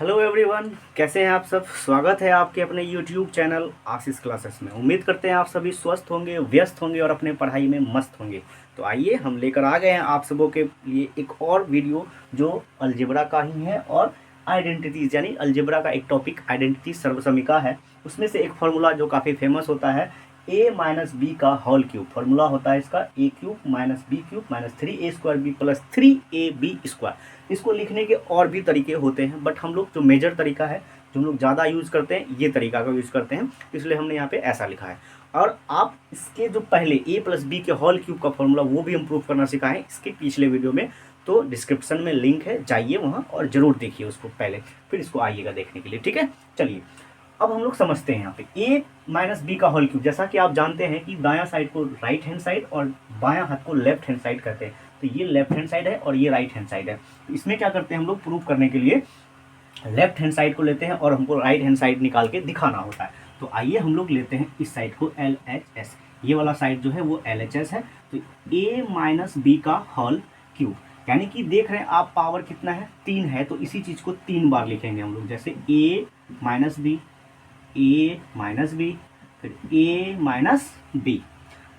Hello everyone, कैसे हैं आप सब। स्वागत है आपके अपने यूट्यूब चैनल आशीष क्लासेस में। उम्मीद करते हैं आप सभी स्वस्थ होंगे, व्यस्त होंगे और अपने पढ़ाई में मस्त होंगे। तो आइए हम लेकर आ गए हैं आप सबों के लिए एक और वीडियो जो अलजेब्रा का ही है और आइडेंटिटीज़ यानी अलजेब्रा का एक टॉपिक आइडेंटिटी सर्वसमीका है। उसमें से एक फार्मूला जो काफ़ी फेमस होता है a माइनस बी का होल क्यूब। फार्मूला होता है इसका a cube minus B cube minus 3a square B plus 3ab square. इसको लिखने के और भी तरीके होते हैं, बट हम लोग जो मेजर तरीका है जो हम लोग ज़्यादा यूज़ करते हैं ये तरीका का यूज़ करते हैं, इसलिए हमने यहाँ पे ऐसा लिखा है। और आप इसके जो पहले a प्लस बी के होल क्यूब का फॉर्मूला वो भी हम प्रूव करना सिखाएं इसके पिछले वीडियो में। तो डिस्क्रिप्शन में लिंक है, जाइए वहाँ और ज़रूर देखिए उसको पहले, फिर इसको आइएगा देखने के लिए। ठीक है, चलिए अब हम लोग समझते हैं यहाँ पे a माइनस बी का होल क्यूब। जैसा कि आप जानते हैं कि दायां साइड को राइट हैंड साइड और बायां हाथ को लेफ्ट हैंड साइड कहते हैं। तो ये लेफ्ट हैंड साइड है और ये राइट हैंड साइड है। तो इसमें क्या करते हैं हम लोग, प्रूफ करने के लिए लेफ्ट हैंड साइड को लेते हैं और हमको राइट हैंड साइड निकाल के दिखाना होता है। तो आइए हम लोग लेते हैं इस साइड को LHS, ये वाला साइड जो है वो LHS है। तो a माइनस बी का होल क्यूब, यानी कि देख रहे हैं आप पावर कितना है, 3 है। तो इसी चीज़ को 3 बार लिखेंगे हम लोग, जैसे a minus B, a minus B, फिर a माइनस बी।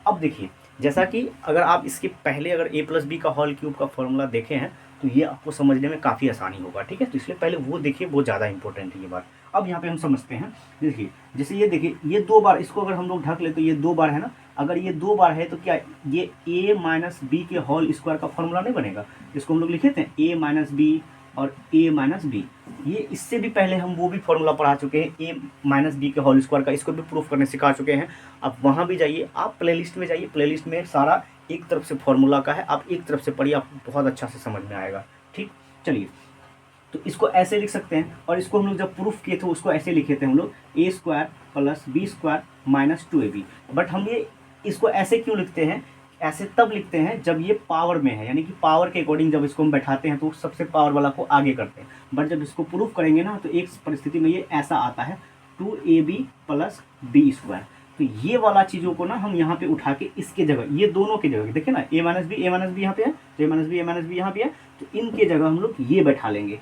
अब देखिए, जैसा कि अगर आप इसके पहले अगर a प्लस बी का होल क्यूब का फॉर्मूला देखे हैं तो ये आपको समझने में काफ़ी आसानी होगा। ठीक है, तो इसलिए पहले वो देखिए, वो ज़्यादा इंपॉर्टेंट है ये बात। अब यहाँ पे हम समझते हैं, देखिए जैसे ये देखिए, ये 2 बार, इसको अगर हम लोग ढक ले तो ये 2 बार है ना। अगर ये 2 बार है तो क्या ये a माइनस बी के होल स्क्वायर का फॉर्मूला नहीं बनेगा, जिसको हम लोग लिखे थे a माइनस बी और a माइनस बी। ये इससे भी पहले हम वो भी फॉर्मूला पढ़ा चुके हैं a माइनस बी के होल स्क्वायर का, इसको भी प्रूफ करने सिखा चुके हैं। अब वहाँ भी जाइए, आप प्लेलिस्ट में जाइए, प्लेलिस्ट में सारा एक तरफ से फॉर्मूला का है, आप एक तरफ से पढ़िए, आपको बहुत अच्छा से समझ में आएगा। ठीक, चलिए तो इसको ऐसे लिख सकते हैं। और इसको हम लोग जब प्रूफ किए थे उसको ऐसे लिखे थे हम लोग, a square plus B square minus 2ab। But हम ये इसको ऐसे क्यों लिखते हैं, ऐसे तब लिखते हैं जब ये पावर में है, यानी कि पावर के अकॉर्डिंग जब इसको हम बैठाते हैं तो सबसे पावर वाला को आगे करते हैं। बट जब इसको प्रूफ करेंगे ना तो एक परिस्थिति में ये ऐसा आता है 2ab प्लस बी स्क्वायर। तो ये वाला चीज़ों को ना हम यहाँ पे उठा के इसके जगह, ये दोनों के जगह देखिए ना, a माइनस बी यहाँ पे है, तो a माइनस बी यहाँ पे है, तो इनके जगह हम लोग ये बैठा लेंगे।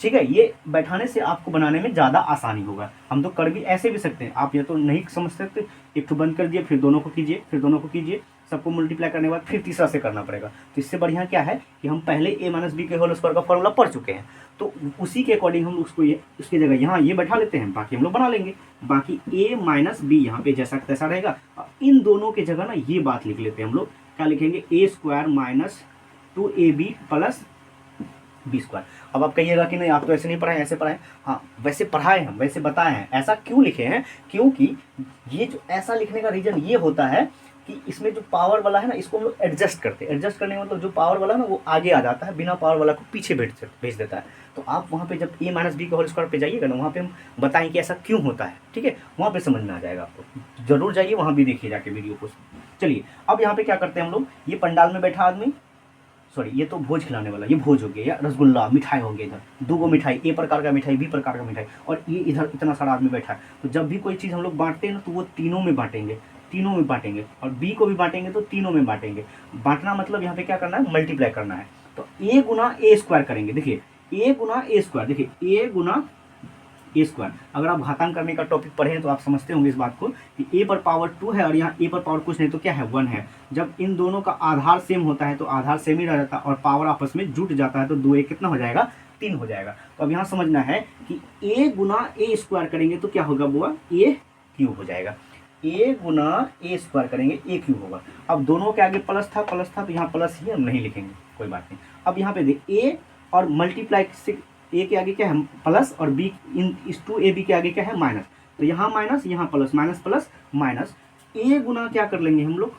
ठीक है, ये बैठाने से आपको बनाने में ज़्यादा आसानी होगा। हम तो कर भी ऐसे भी सकते हैं, आप ये तो नहीं समझ सकते, एक तो बंद कर दिए, फिर दोनों को कीजिए, फिर दोनों को कीजिए, सबको मल्टीप्लाई करने के बाद फिर तीसरा से करना पड़ेगा। तो इससे बढ़िया क्या है कि हम पहले a माइनस बी के होल स्क्वायर का फॉर्मूला पढ़ चुके हैं, तो उसी के अकॉर्डिंग हम उसको ये उसकी जगह यहाँ ये बैठा लेते हैं, बाकी हम लोग बना लेंगे। बाकी a माइनस बी यहाँ पे जैसा तैसा रहेगा। इन दोनों के जगह ना ये बात लिख लेते हैं हम लोग, क्या लिखेंगे, a square minus 2ab plus B square. अब आप कहिएगा कि नहीं आप तो ऐसे नहीं पढ़ाए, ऐसे पढ़ाए। हाँ, वैसे पढ़ाए हम, वैसे बताए हैं। ऐसा क्यों लिखे हैं, क्योंकि ये जो ऐसा लिखने का रीज़न ये होता है कि इसमें जो पावर वाला है ना, इसको हम लोग एडजस्ट करते हैं। एडजस्ट करने का मतलब जो पावर वाला है ना वो आगे आ जाता है, बिना पावर वाला को पीछे भेज देता है। तो आप वहाँ पे जब a माइनस बी के होल स्क्वायर पे जाइएगा ना, वहाँ पे हम बताएं कि ऐसा क्यों होता है। ठीक है, वहाँ पे समझ में आ जाएगा आपको, जरूर जाइए वहाँ भी देखिए जाके वीडियो को। चलिए अब यहाँ पे क्या करते हैं हम लोग, ये पंडाल में बैठा आदमी, सॉरी ये तो भोज खिलाने वाला, ये भोज हो गया या रसगुल्ला मिठाई हो गया, इधर 2 मिठाई, ए प्रकार का मिठाई, बी प्रकार का मिठाई, और ये इधर इतना सारा आदमी बैठा है। तो जब भी कोई चीज़ हम लोग बांटते हैं ना तो वो तीनों में बांटेंगे, तीनों में बांटेंगे, और बी को भी बांटेंगे तो तीनों में बांटेंगे। बांटना मतलब यहाँ पे क्या करना है, मल्टीप्लाई करना है। तो a गुना ए स्क्वायर करेंगे, देखिए a गुना ए स्क्वायर, देखिए a गुना ए स्क्वायर। अगर आप घातांक करने का टॉपिक पढ़ें तो आप समझते होंगे इस बात को कि a पर पावर 2 है और यहाँ a पर पावर कुछ नहीं तो क्या है, 1 है। जब इन दोनों का आधार सेम होता है तो आधार सेम ही रह जाता है और पावर आपस में जुट जाता है, तो 2a कितना हो जाएगा, 3 हो जाएगा। तो अब यहाँ समझना है कि a गुना ए स्क्वायर करेंगे तो क्या होगा बुआ, a क्यूब हो जाएगा। a गुना ए स्क्वायर करेंगे, a क्यूब होगा। अब दोनों के आगे प्लस था तो यहाँ प्लस ही हम नहीं लिखेंगे, कोई बात नहीं। अब यहाँ पे देख a और मल्टीप्लाई से a के आगे क्या है, प्लस, और b इन इस 2ab के आगे क्या है, माइनस। तो यहाँ माइनस, यहाँ plus, minus plus minus, a गुना क्या कर लेंगे हम लोग,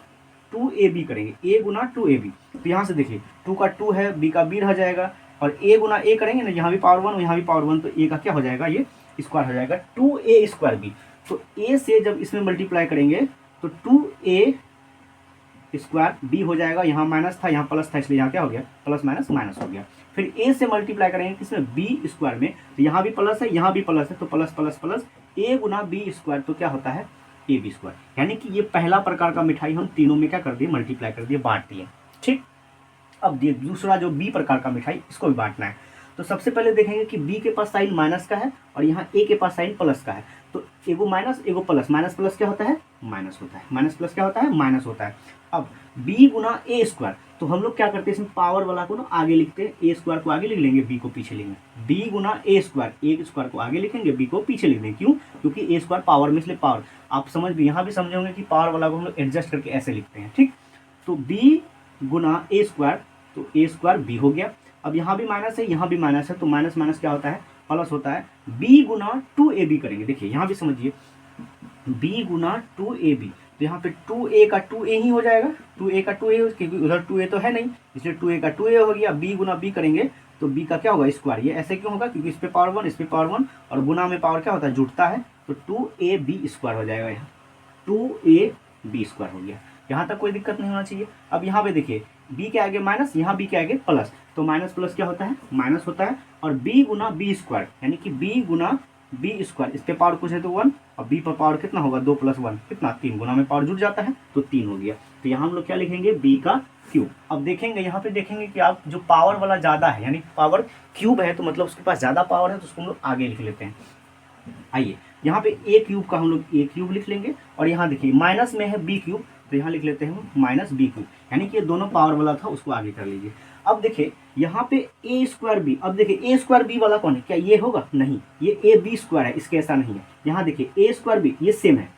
2ab करेंगे, a गुना 2ab। तो यहाँ से देखिए 2 का 2 है, b का b रह जाएगा, और a गुना a करेंगे ना, यहाँ भी पावर 1 यहाँ भी पावर 1, तो a का क्या हो जाएगा, ये स्क्वायर हो जाएगा, 2a स्क्वायर b। तो a से जब इसमें मल्टीप्लाई करेंगे तो 2a स्क्वायर b हो जाएगा, यहाँ माइनस था यहाँ प्लस था, इसलिए यहाँ क्या हो गया, प्लस माइनस माइनस हो गया। फिर a से मल्टीप्लाई करेंगे किसमें, b स्क्वायर में, तो यहाँ भी प्लस है यहाँ भी प्लस है, तो plus plus plus a Guna b square, तो क्या होता है, ab स्क्वायर। यानी कि ये पहला प्रकार का मिठाई हम तीनों में क्या कर दिए, मल्टीप्लाई कर दिए, बांट दिए। ठीक, अब दूसरा जो b प्रकार का मिठाई, इसको भी बांटना है। तो सबसे पहले देखेंगे कि बी के पास साइन माइनस का है और यहाँ ए के पास साइन प्लस का है। तो एगो माइनस एगो प्लस, माइनस प्लस क्या होता है, माइनस होता है, माइनस प्लस क्या होता है, माइनस होता है। अब बी गुना ए स्क्वायर, तो हम लोग क्या करते हैं इसमें पावर वाला को ना आगे लिखते हैं, ए स्क्वायर को आगे लिख लेंगे, बी को पीछे लेंगे। बी गुना ए स्क्वायर, ए स्क्वायर को आगे लिखेंगे, बी को पीछे लिख देंगे। क्यों? क्योंकि ए स्क्वायर पावर में, इसलिए पावर आप समझ भी यहाँ भी समझे होंगे कि पावर वाला को हम लोग एडजस्ट करके ऐसे लिखते हैं, ठीक। तो बी गुना ए स्क्वायर, तो ए स्क्वायर बी हो गया। अब यहाँ भी माइनस है, यहाँ भी माइनस है, तो माइनस माइनस क्या होता है, प्लस होता है। बी गुना 2ab करेंगे, देखिए यहाँ भी समझिए, b गुना 2ab, तो यहाँ पे 2a का 2a ही हो जाएगा, 2a का 2a, क्योंकि उधर 2a तो है नहीं, इसलिए 2a का 2a हो गया। b गुना b करेंगे तो b का क्या होगा, स्क्वायर। ये ऐसे क्यों होगा, क्योंकि इस पे पावर 1, इस पे पावर 1, और गुना में पावर क्या होता है, जुड़ता है, तो 2ab स्क्वायर हो जाएगा, यहाँ 2ab स्क्वायर हो गया। यहाँ तक कोई दिक्कत नहीं होना चाहिए। अब यहाँ पे देखिए, b के आगे माइनस, यहाँ b के आगे प्लस, तो माइनस प्लस क्या होता है, माइनस होता है। और b गुना b स्क्वायर, यानी कि b गुना b स्क्वायर, इस पे पावर कुछ है तो 1, और b पर पावर कितना होगा, 2 + 1 कितना, 3, गुना में पावर जुड़ जाता है तो 3 हो गया। तो यहाँ हम लोग क्या लिखेंगे, b का क्यूब। अब देखेंगे यहाँ पे, देखेंगे कि आप जो पावर वाला ज़्यादा है, यानी पावर क्यूब है, तो मतलब उसके पास ज़्यादा पावर है, तो उसको हम लोग आगे लिख लेते हैं। आइए यहाँ पे a क्यूब का हम लोग a क्यूब लिख लेंगे, और यहाँ देखिए माइनस में है b क्यूब, तो यहाँ लिख लेते हैं हम माइनस b क्यूब, यानी कि ये दोनों पावर वाला था, उसको आगे कर लीजिए। अब देखिए यहाँ पे a स्क्वायर b, अब देखिए a स्क्वायर b वाला कौन है, क्या ये होगा, नहीं, ये a b स्क्वायर है, इसके ऐसा नहीं है। यहाँ देखिए a स्क्वायर b, ये सेम है,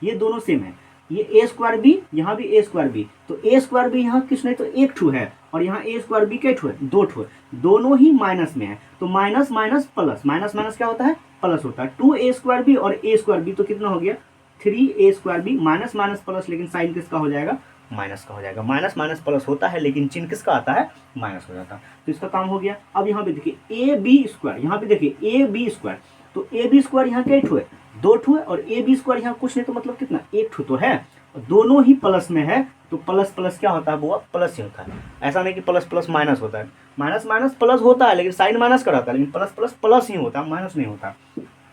ये दोनों सेम है, ये a स्क्वायर b, यहाँ भी a स्क्वायर b, तो a स्क्वायर b यहाँ किस नहीं, तो एक ठू है, और यहाँ a स्क्वायर b के ठू है, 2 ठू है, दोनों ही माइनस में है, तो minus minus plus, minus minus क्या होता है, प्लस होता है। 2a स्क्वायर b और a स्क्वायर b, तो कितना हो गया, 3a square b, minus minus plus, लेकिन साइन किसका हो जाएगा, माइनस का हो जाएगा। माइनस माइनस प्लस होता है, लेकिन चिन्ह किसका आता है, माइनस हो जाता है। तो इसका काम हो गया। अब यहाँ पे देखिए ए बी स्क्वायर, यहाँ पे देखिए ए बी स्क्वायर, तो ए बी स्क्वायर यहाँ के ठू है, 2 ठू है, और ए बी स्क्वायर यहाँ कुछ नहीं, तो मतलब कितना, 1 ठू तो है, दोनों ही प्लस में है, तो प्लस प्लस क्या होता है, वो प्लस ही होता है। ऐसा नहीं कि प्लस प्लस माइनस होता है, माइनस माइनस प्लस होता है, लेकिन साइन माइनस का रहता है, लेकिन प्लस प्लस प्लस ही होता है, माइनस नहीं होता।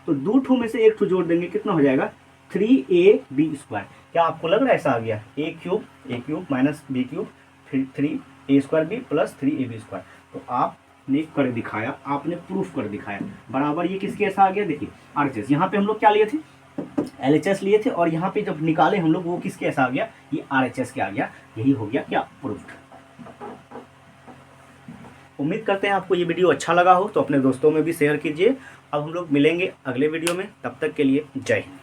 तो 2 ठू में से 1 ठू जोड़ देंगे, कितना हो जाएगा, 3ab स्क्वायर। क्या आपको लग रहा है ऐसा आ गया, a cube minus b cube, फिर 3a square b plus 3ab square. तो आपने कर दिखाया, आपने प्रूफ कर दिखाया, बराबर ये किसके ऐसा आ गया, देखिए RHS। यहाँ पे हम लोग क्या लिए थे, LHS लिए थे, और यहाँ पे जब निकाले हम लोग वो किसके ऐसा आ गया, ये RHS के आ गया। यही हो गया क्या, प्रूफ। उम्मीद करते हैं आपको ये वीडियो अच्छा लगा हो, तो अपने दोस्तों में भी शेयर कीजिए। अब हम लोग मिलेंगे अगले वीडियो में, तब तक के लिए जय हिंद।